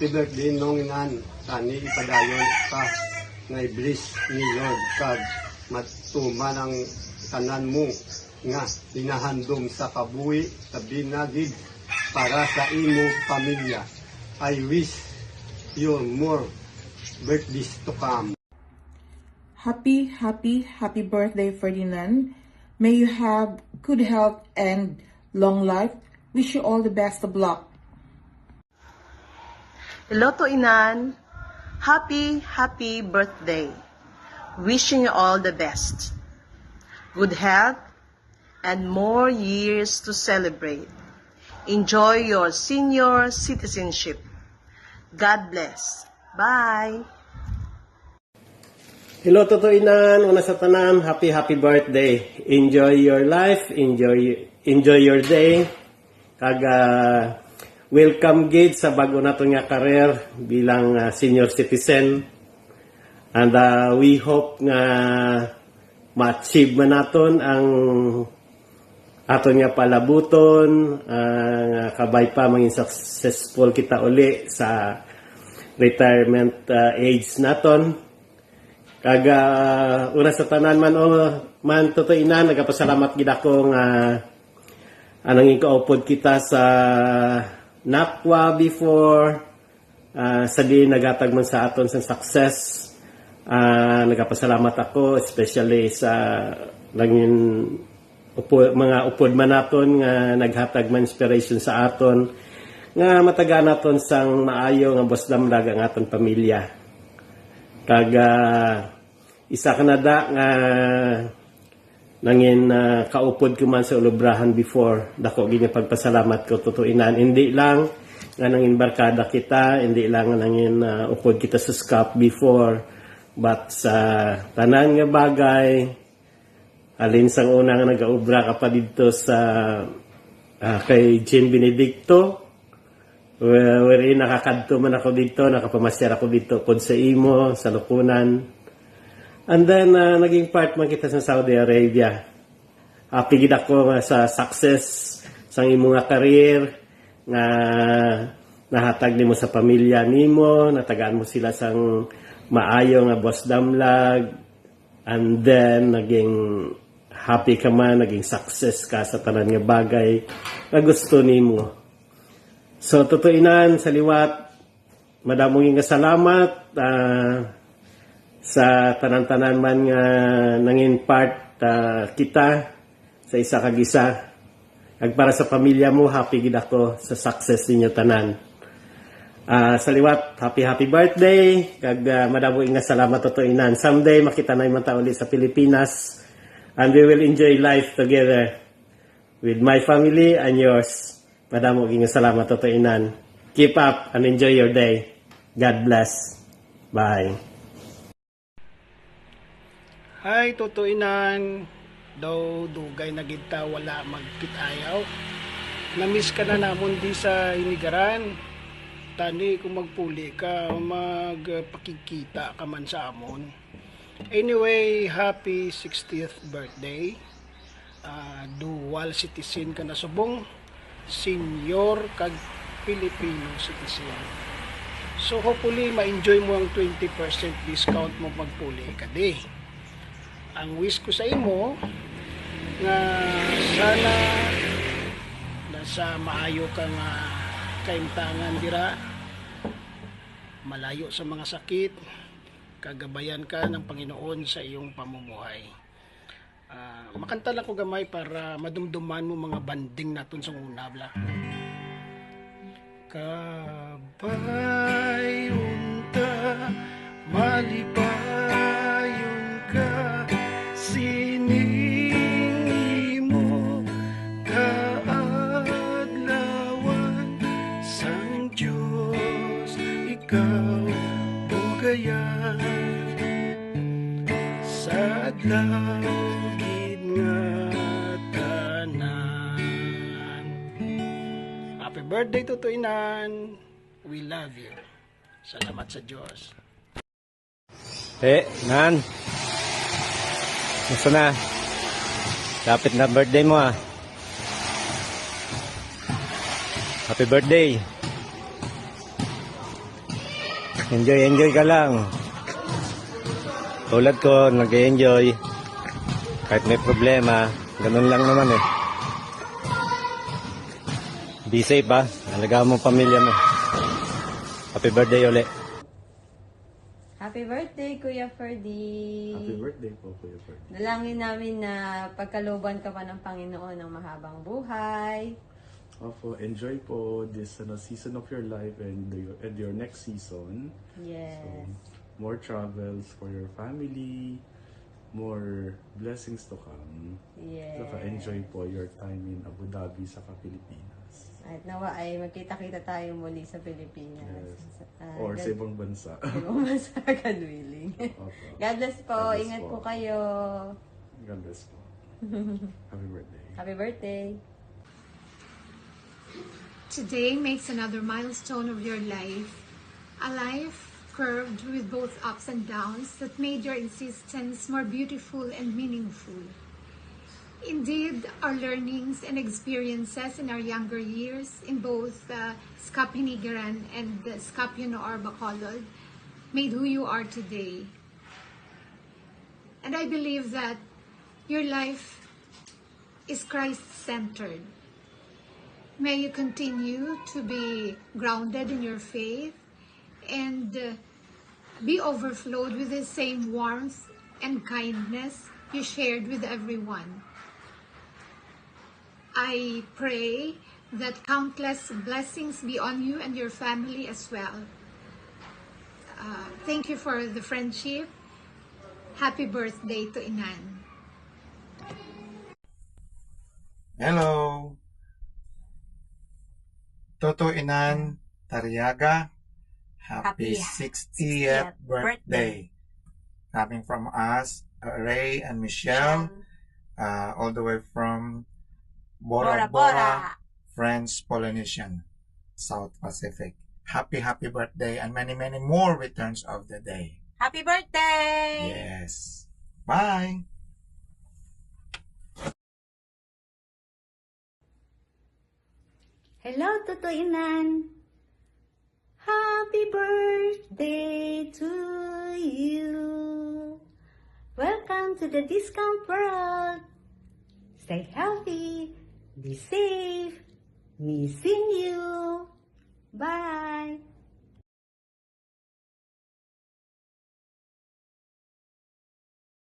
happy birthday nong inan. Tani ipadayon ka ngay bliss ni Lord kag matuman ang tanan mo nga hinahandom sa kabuhi sa binagid para sa imo pamilya. I wish you more birthdays to come. Happy birthday, Ferdinand. May you have good health and long life. Wish you all the best of luck. Hello to Inan. Happy birthday. Wishing you all the best. Good health and more years to celebrate. Enjoy your senior citizenship. God bless. Bye. Hello Totoinan, una sa tanan, happy birthday. Enjoy your life, enjoy your day. Welcome gid sa bago nato nga career bilang senior citizen. And we hope nga ma-achieve man naton ang aton nga palabuton, kabay pa maging successful kita uli sa retirement age naton. Una sa tanan man Totoinan, nagapasalamat gid ako nga anong ikaupod kita sa NAPWA before, sa di nagatag man sa aton sa success. Nagapasalamat ako especially sa mga upod man naton nga naghatag man inspiration sa aton nga mataga naton sang maayo nga bosdamlag ang aton pamilya. Isa Canada nga nangin kaupod ko man sa ulubrahan before, dako gini pagpasalamat ko Totoinan. Hindi lang nga nangin barkada kita, hindi lang nga nangin upod kita sa SCAP before, but sa tanan nga bagay, alin sang una nga nagaubra ka pa dito sa kay Jean Benedicto, wherein nakakadto man ako dito, nakapamasyar ako dito pod sa imo, sa Lukunan. And then, naging part man kita sa Saudi Arabia. Happy gid ako sa success sa imo nga career, nga nahatag nimo sa pamilya nimo, natagaan mo sila sang maayo nga bosdamlag, and then naging happy ka man, naging success ka sa tanan nga bagay nga gusto nimo. So, Totoinan, sa liwat, madamong nga salamat sa tanan-tanan man nga nangin part kita sa isa kag isa. Ag para sa pamilya mo, happy gid ako sa success ninyo tanan. Sa liwat, happy birthday, kag madamong nga salamat Totoinan. Someday makita na yung ulit sa Pilipinas, and we will enjoy life together with my family and yours. Madamong nga salamat Totoinan. Keep up and enjoy your day. God bless. Bye. Hi, Totoinan. Daw dugay na kita wala magkitayaw. Namiss ka na namon di sa inigaran. Tani kung magpuli ka, magpakikita ka man sa amon. Anyway, happy 60th birthday. Dual citizen ka na subong. Senior kag Filipino citizen. So hopefully ma-enjoy mo ang 20% discount mo magpuli ka di. Ang wish ko sa imo nga sana nasa maayo ka nga kaimtangan dira, malayo sa mga sakit, kagabayan ka ng Panginoon sa iyong pamumuhay. Makanta lang ko gamay para madumduman mo mga banding naton sa una bla. Kabayon ta, malipayon ka, sining mo kaadlawan sang Diyos ikaw ugayan sa adlaw gid nga tanan. Happy birthday Totoinan, we love you. Salamat sa Diyos. Nan. Gusto na. Lapit na birthday mo ah. Happy birthday. Enjoy ka lang. Tulad ko, nag-enjoy. Kahit may problema, ganun lang naman eh. Be safe ha. Alagaan mo ang pamilya mo. Happy birthday ulit. Happy birthday, Kuya Ferdy! Happy birthday po, Kuya Ferdy. Dalangin namin na pagkalooban ka pa ng Panginoon ng mahabang buhay. Opo, enjoy po this season of your life and your next season. Yes. So, more travels for your family, more blessings to come. Yes. Saka enjoy po your time in Abu Dhabi sa Pilipinas. At nawa ay magkita-kita tayo muli sa Pilipinas. Yes. Or sa ibang bansa. Ibang bansa, God willing. Opo. God bless po. God bless Ingat po. po kayo. God bless po. Happy birthday. Happy birthday. Today makes another milestone of your life, a life curved with both ups and downs that made your existence more beautiful and meaningful. Indeed, our learnings and experiences in our younger years in both Skap Hinigaran and Skap Noor Bacolod made who you are today. And I believe that your life is Christ-centered. May you continue to be grounded in your faith and be overflowed with the same warmth and kindness you shared with everyone. I pray that countless blessings be on you and your family as well. Thank you for the friendship. Happy birthday to Inan. Hello! Toto Inan Tariaga, happy 60th birthday. Coming from us, Ray and Michelle, all the way from Bora Bora, French Polynesian, South Pacific. Happy birthday and many more returns of the day. Happy birthday! Yes. Bye! Hello, Toto Inan. Happy birthday to you. Welcome to the discount world. Stay healthy. Be safe. Missing you. Bye.